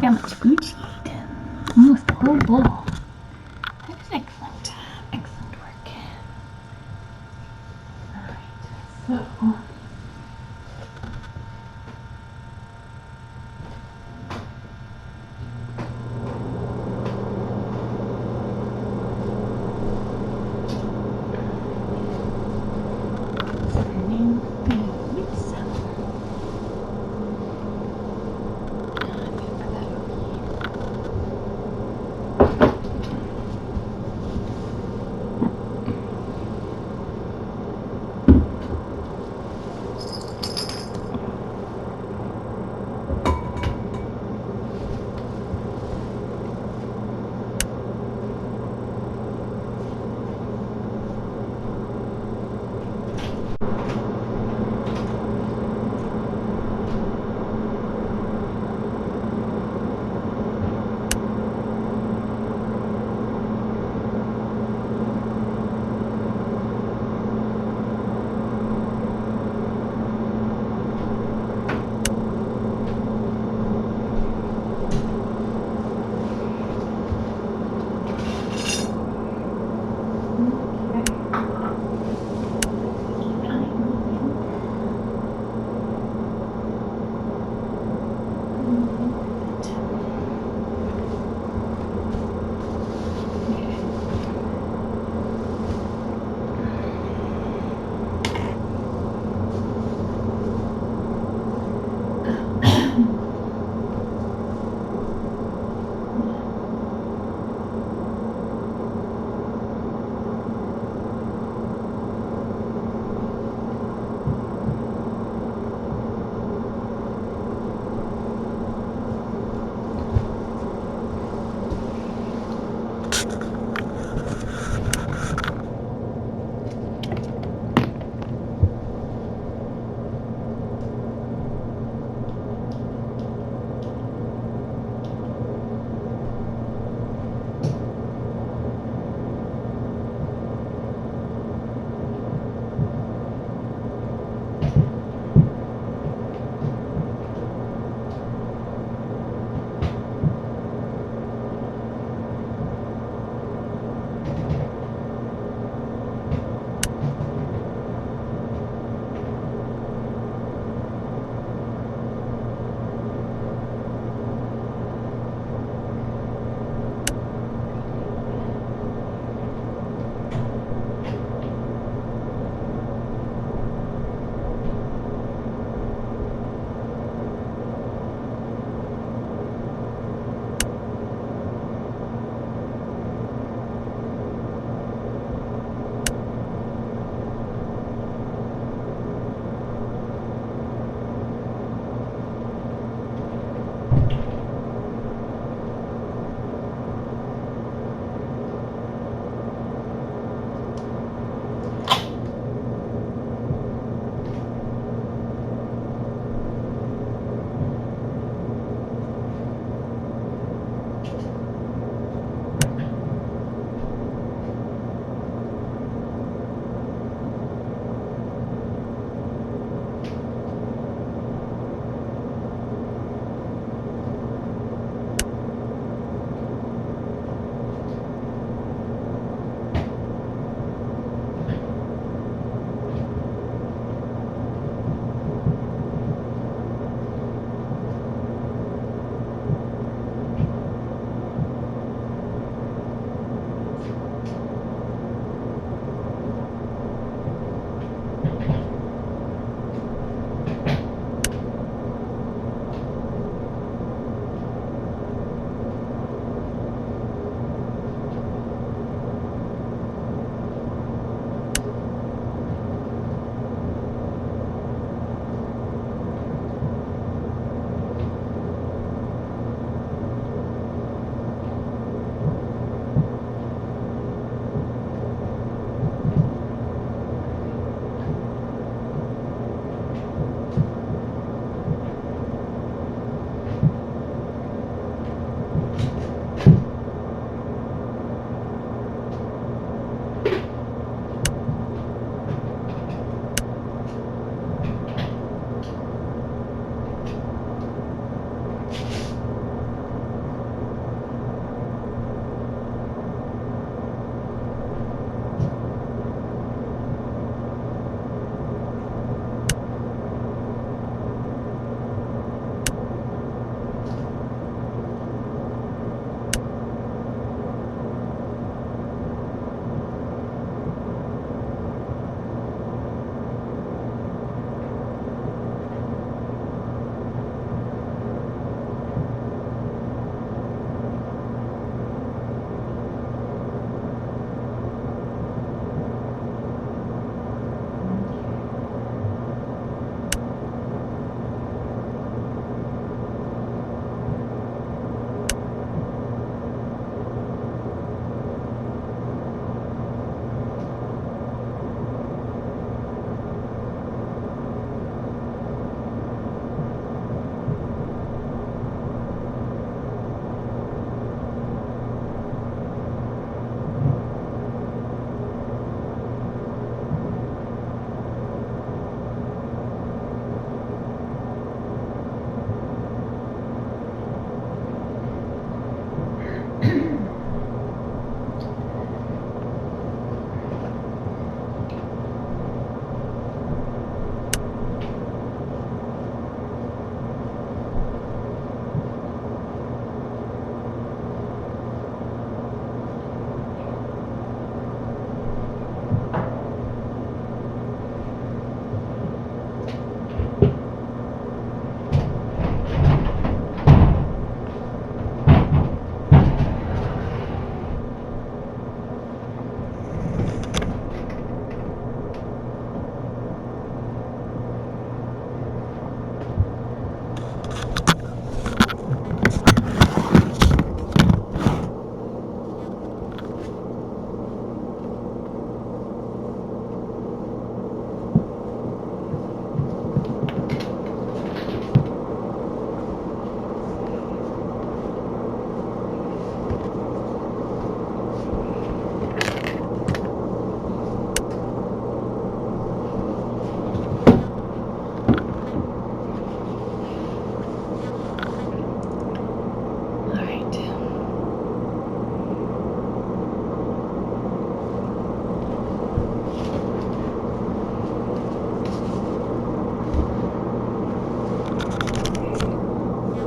how much food she ate. Almost the whole bowl. That was excellent. Excellent work. Alright, so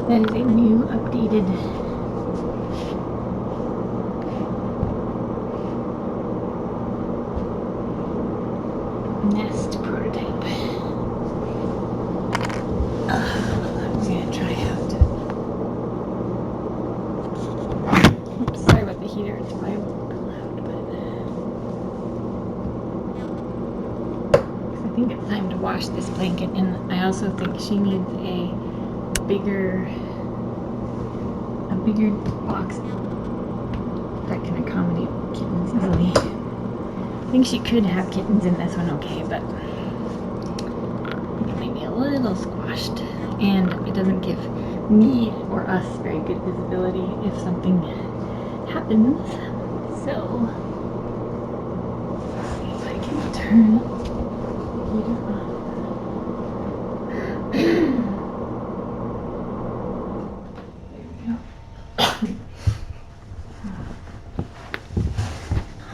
That is a new updated nest prototype. I'm gonna try out. Oops, sorry about the heater. It's probably a little bit loud, but I think it's time to wash this blanket, and I also think she needs a bigger box that can accommodate kittens easily. I think she could have kittens in this one, okay, but it might be a little squashed, and it doesn't give me or us very good visibility if something happens. So, let's see if I can turn the heater on.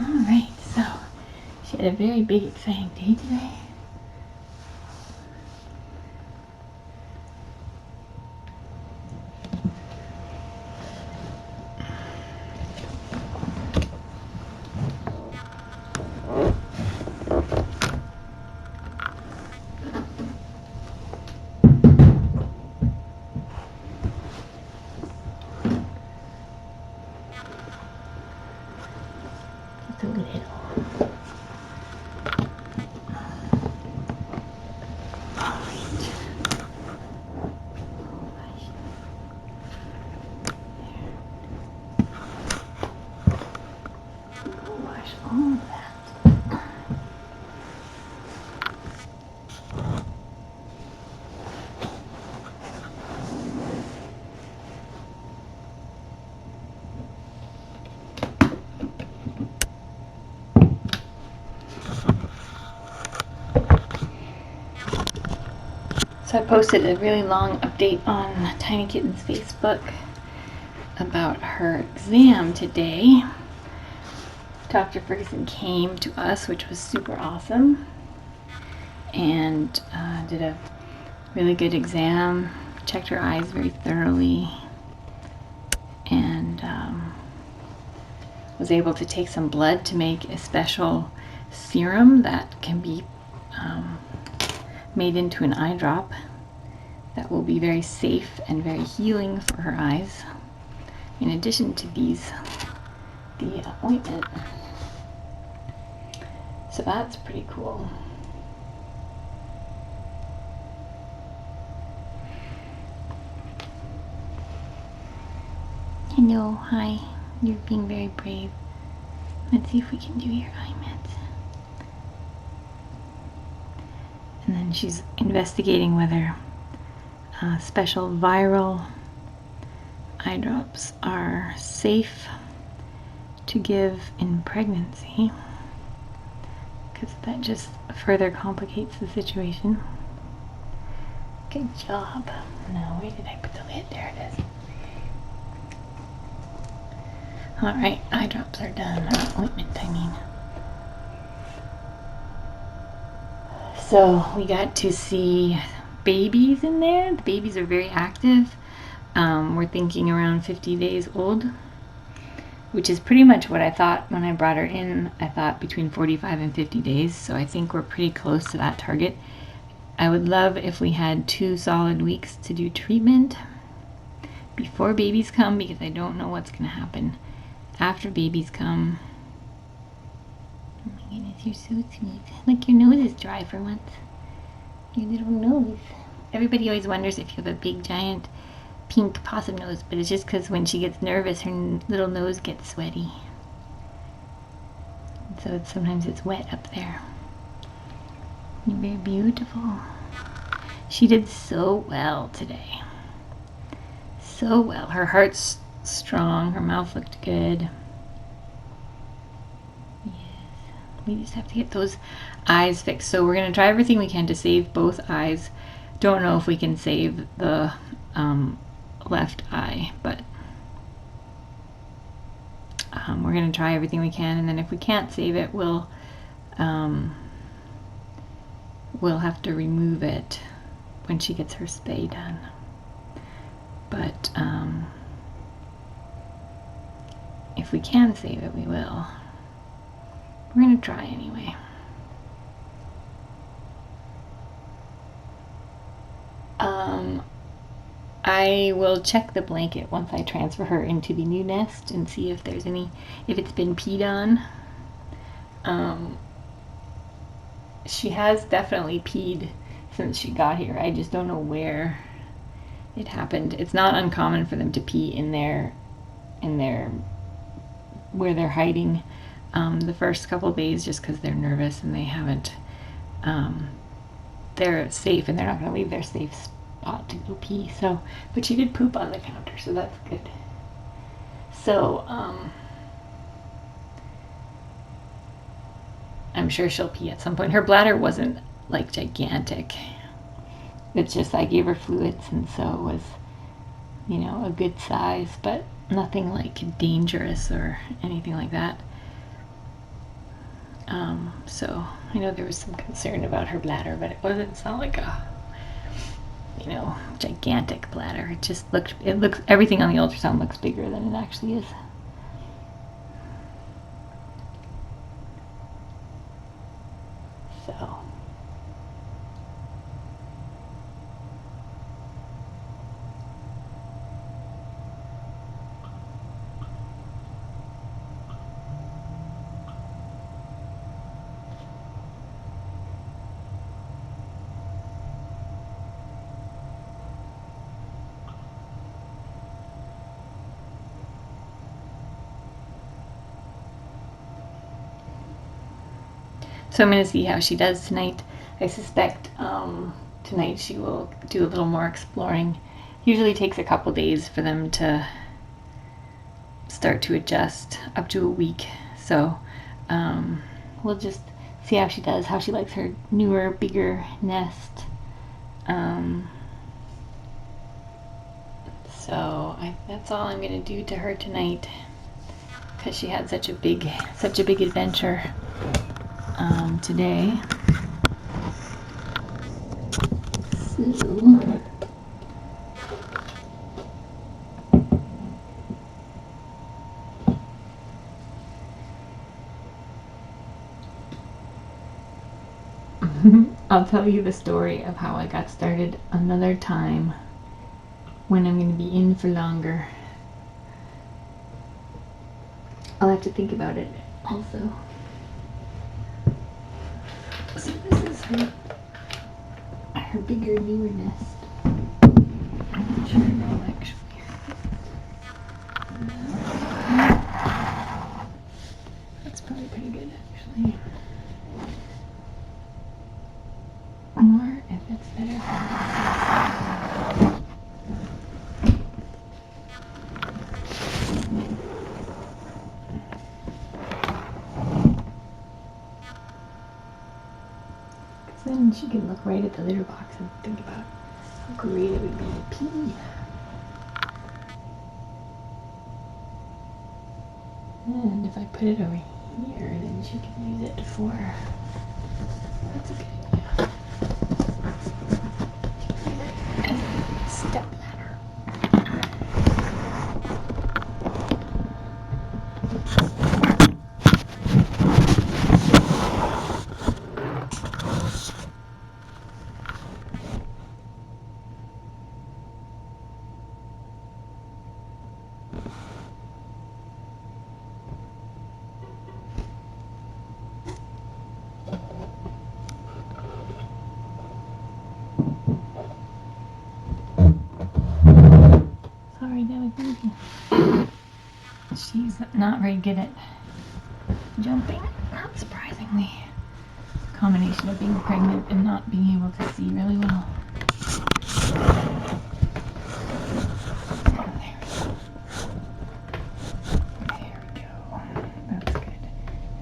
Alright, so she had a very big, exciting day today. Just a little. Wash all of that. So I posted a really long update on Tiny Kitten's Facebook about her exam today. Dr. Ferguson came to us, which was super awesome, and did a really good exam, checked her eyes very thoroughly, and was able to take some blood to make a special serum that can be made into an eye drop that will be very safe and very healing for her eyes. In addition to the ointment. So that's pretty cool. Hello, hi. You're being very brave. Let's see if we can do your eye meds. And then she's investigating whether special viral eye drops are safe to give in pregnancy, because that just further complicates the situation. Good job. Now, where did I put the lid? There it is. Alright, eye drops are done. Ointment, I mean. So we got to see babies in there. The babies are very active. We're thinking around 50 days old, which is pretty much what I thought when I brought her in. I thought between 45 and 50 days, so I think we're pretty close to that target. I would love if we had 2 solid weeks to do treatment before babies come, because I don't know what's going to happen after babies come. Oh my goodness, you're so sweet. Look, your nose is dry for once. Your little nose. Everybody always wonders if you have a big, giant, pink possum nose, but it's just because when she gets nervous, her little nose gets sweaty. So sometimes it's wet up there. You're very beautiful. She did so well today. So well. Her heart's strong. Her mouth looked good. Yes. We just have to get those eyes fixed. So we're going to try everything we can to save both eyes. Don't know if we can save the left eye, but we're going to try everything we can, and then if we can't save it, we'll have to remove it when she gets her spay done. But if we can save it, we will. We're gonna try anyway. I will check the blanket once I transfer her into the new nest and see if there's if it's been peed on. She has definitely peed since she got here. I just don't know where it happened. It's not uncommon for them to pee in their where they're hiding the first couple of days, just because they're nervous and they haven't. They're safe and they're not going to leave their safe spot to go pee. So, but she did poop on the counter, so that's good. So, I'm sure she'll pee at some point. Her bladder wasn't like gigantic. It's just I gave her fluids, and so it was, a good size, but nothing like dangerous or anything like that. So I know there was some concern about her bladder, but it's not like a, gigantic bladder. It looks, everything on the ultrasound looks bigger than it actually is. So. So I'm going to see how she does tonight. I suspect tonight she will do a little more exploring. Usually takes a couple days for them to start to adjust, up to a week. So we'll just see how she does, how she likes her newer, bigger nest. So that's all I'm going to do to her tonight, because she had such a big adventure today. So I'll tell you the story of how I got started another time when I'm going to be in for longer. I'll have to think about it also. So this is her bigger, newer nest. I'm not sure now, actually. That's probably pretty good, actually. Or if it's better then she can look right at the litter box and think about how great it would be to pee. And if I put it over here, then she can use it for... That's a good idea. Step ladder. She's not very good at jumping, not surprisingly. Combination of being pregnant and not being able to see really well. There we go. That's good.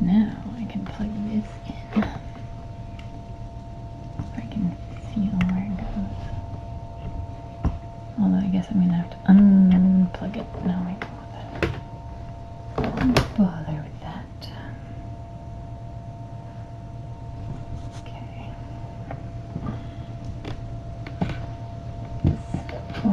Now I can plug this in. If I can feel where it goes. Although I guess I'm going to have to unplug it. No, I don't. Don't bother with that. Okay. So.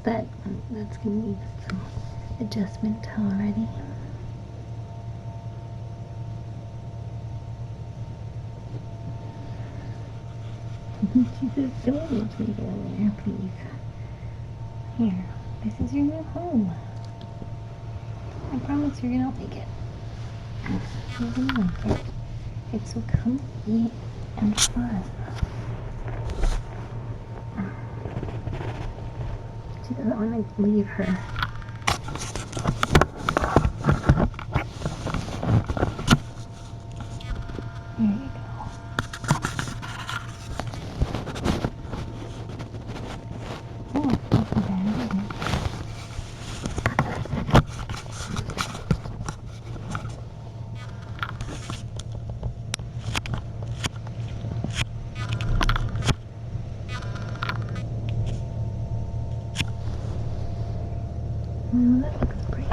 but that's going to need some adjustment already. She says, don't let me go in there, please. Here, this is your new home. I promise you're going to like it. You're going to like it. It's so comfy and fun. She doesn't want to leave her. There you go. Oh, it's not so bad, isn't it? Oh, that looks great.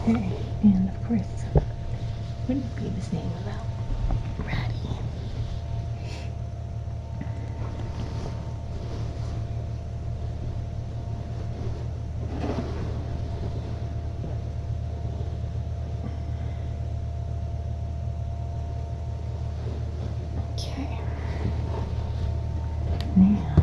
Okay, and of course, wouldn't be the same without Ratty. Okay. Now.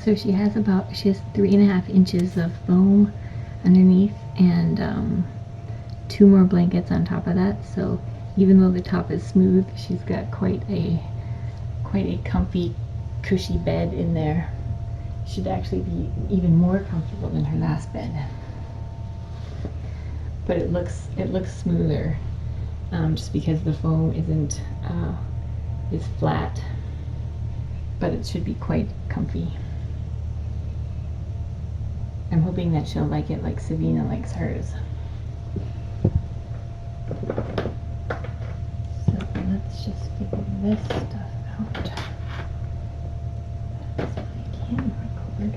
So she has 3.5 inches of foam underneath and 2 more blankets on top of that. So even though the top is smooth, she's got quite a comfy, cushy bed in there. Should actually be even more comfortable than her last bed. But it looks smoother just because the foam is flat. But it should be quite comfy. I'm hoping that she'll like it like Savina likes hers. So let's just figure this stuff out. That's my camera cord.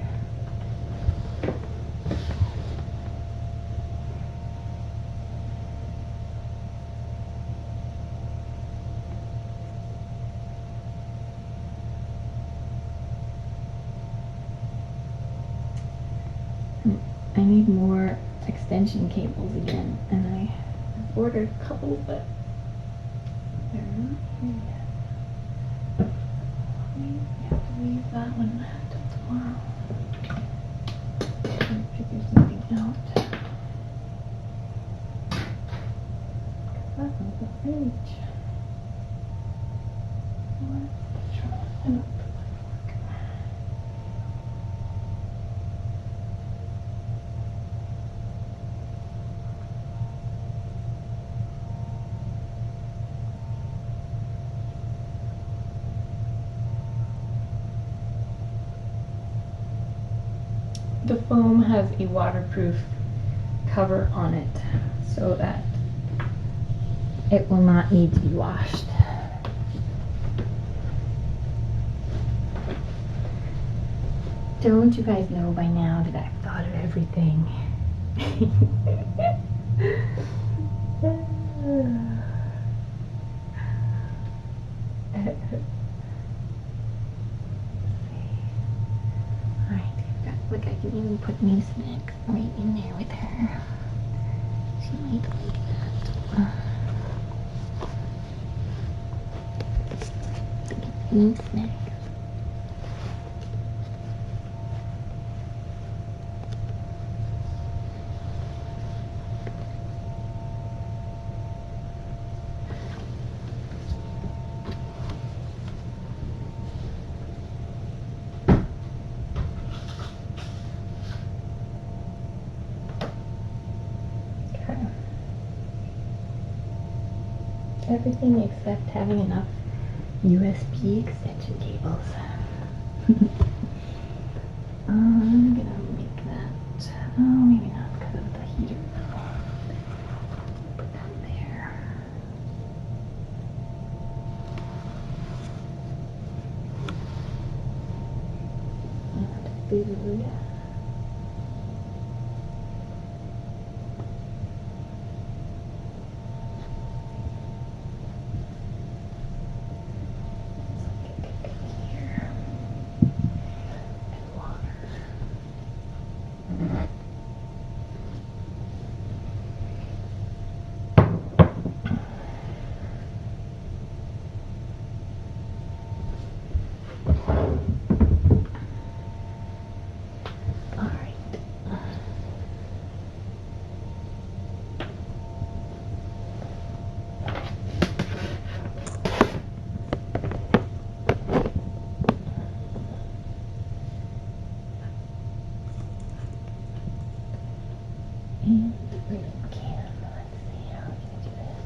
I need more extension cables again, and I ordered a couple, but they're not here yet. Maybe we have to leave that one till tomorrow. And figure something out. That's on the fridge. Let's try and open my fork. The foam has a waterproof cover on it so that it will not need to be washed. Don't you guys know by now that I've thought of everything? Look, I can even put new snacks right in there with her. She might like that. New snacks. Everything except having enough USB extension cables. I'm gonna make that, oh, maybe not because of the heater though. Put that there. And food. And the broom can. Let's see how we're going to do this.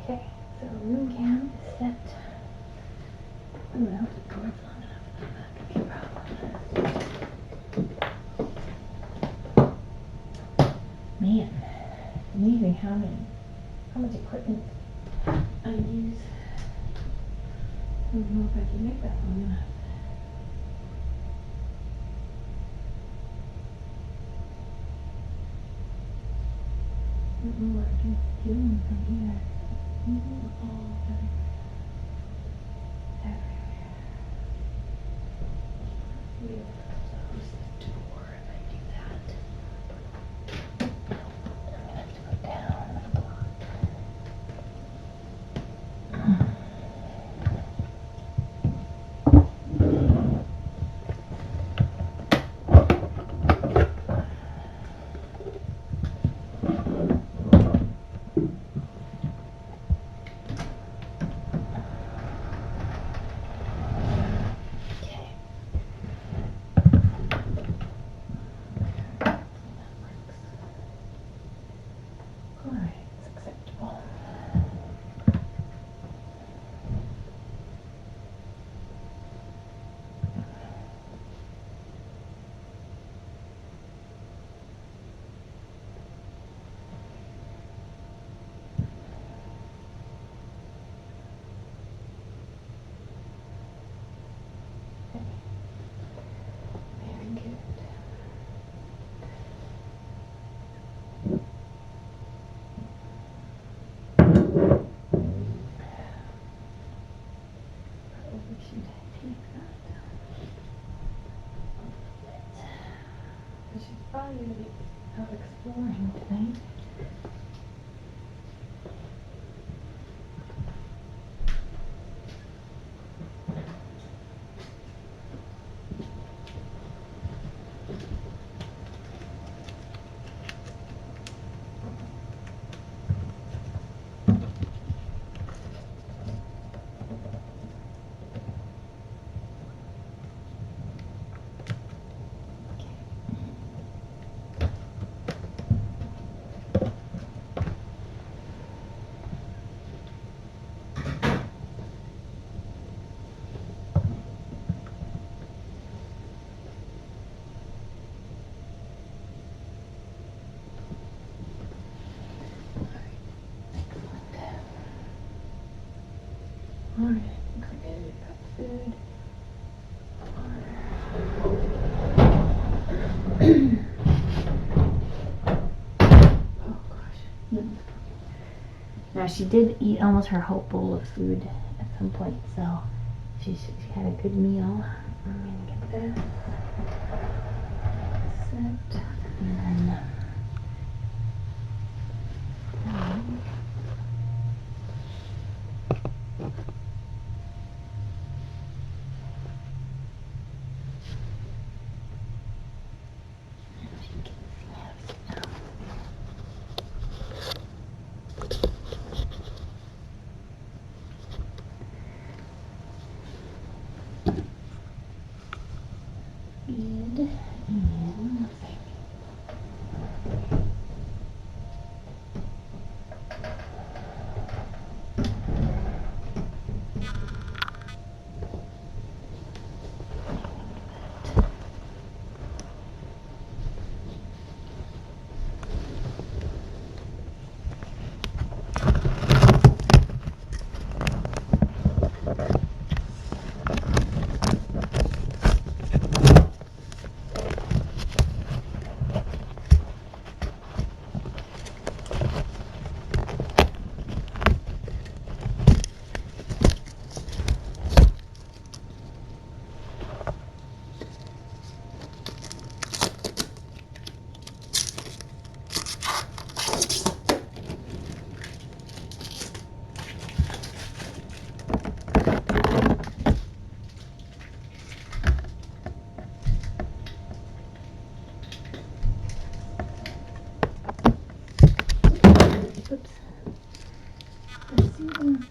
Okay, so room cam is set. Ooh, I hope the cord's long enough for that to be a problem. Man, amazing how much equipment I use. I don't know if I can make that long enough. I don't know what I can do from here. All everywhere. Be able to close the door if I do that. I'm gonna have to go down a block. tired of exploring tonight. Alright, I think we're good. Got food. Oh gosh. Now she did eat almost her whole bowl of food at some point, so she had a good meal. I'm gonna get this set and then good. And let's see. Oops. Receiving sounds.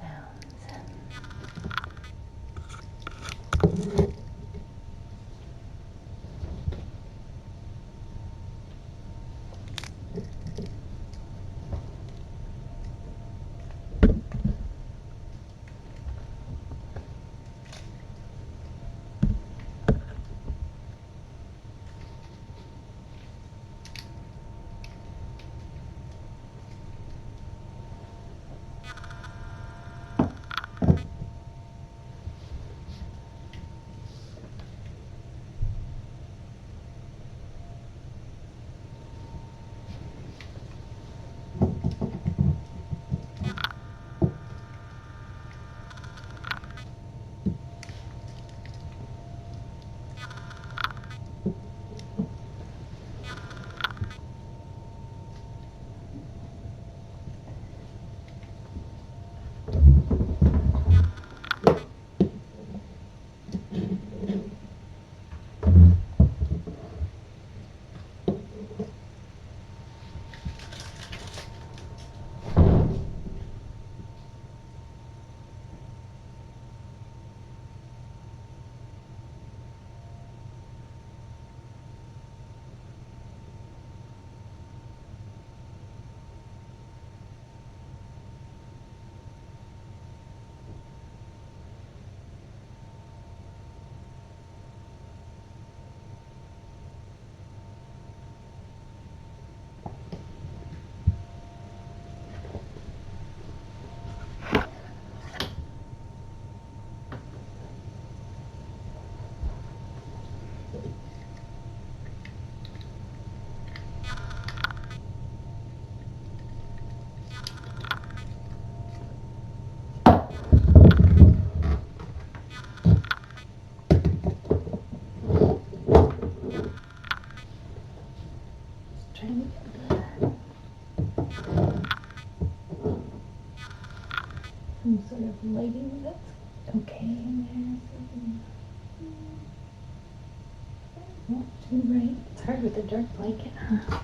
some sort of lighting that's okay in there. Not too bright. It's hard with a dark blanket, huh?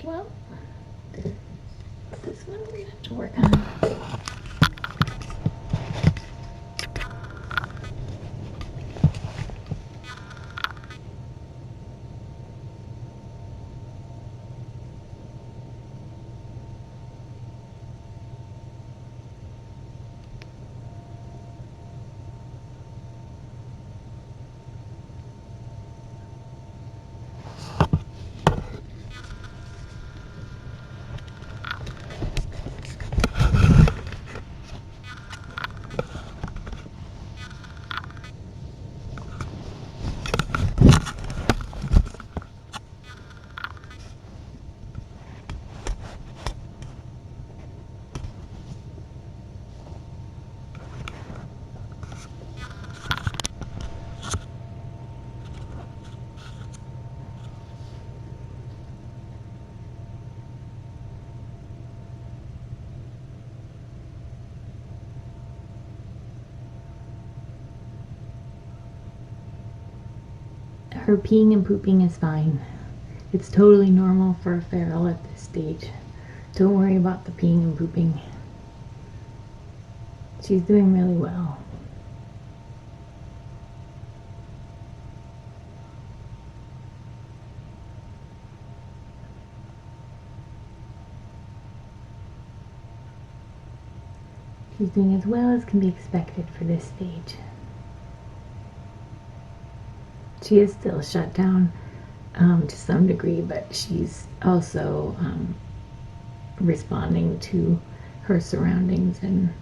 Well, this one we're gonna have to work on. Her peeing and pooping is fine. It's totally normal for a feral at this stage. Don't worry about the peeing and pooping. She's doing really well. She's doing as well as can be expected for this stage. She is still shut down to some degree, but she's also responding to her surroundings, and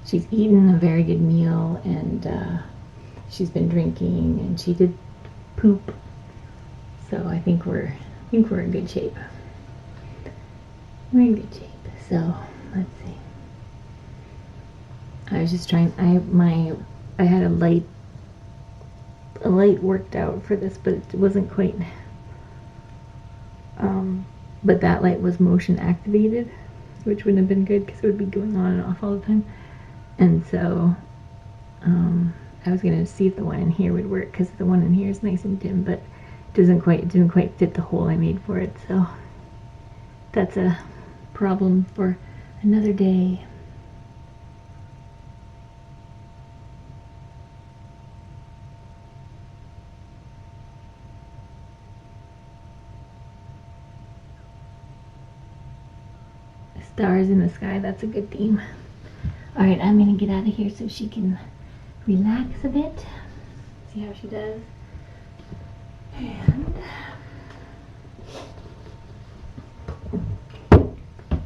she's eaten a very good meal, and she's been drinking, and she did poop. So I think we're in good shape. We're in good shape. So let's see. I was just trying. I had a light worked out for this, but it wasn't quite. But that light was motion activated, which wouldn't have been good because it would be going on and off all the time. And so I was gonna see if the one in here would work, because the one in here is nice and dim, but it didn't quite fit the hole I made for it. So that's a problem for another day. Stars in the sky, that's a good theme. Alright, I'm gonna get out of here so she can relax a bit. See how she does. And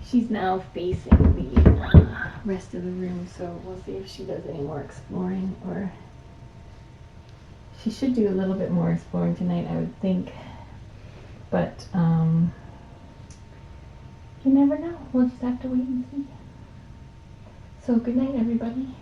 she's now facing the rest of the room, so we'll see if she does any more exploring, or she should do a little bit more exploring tonight, I would think. But you never know. We'll just have to wait and see. So good night, everybody.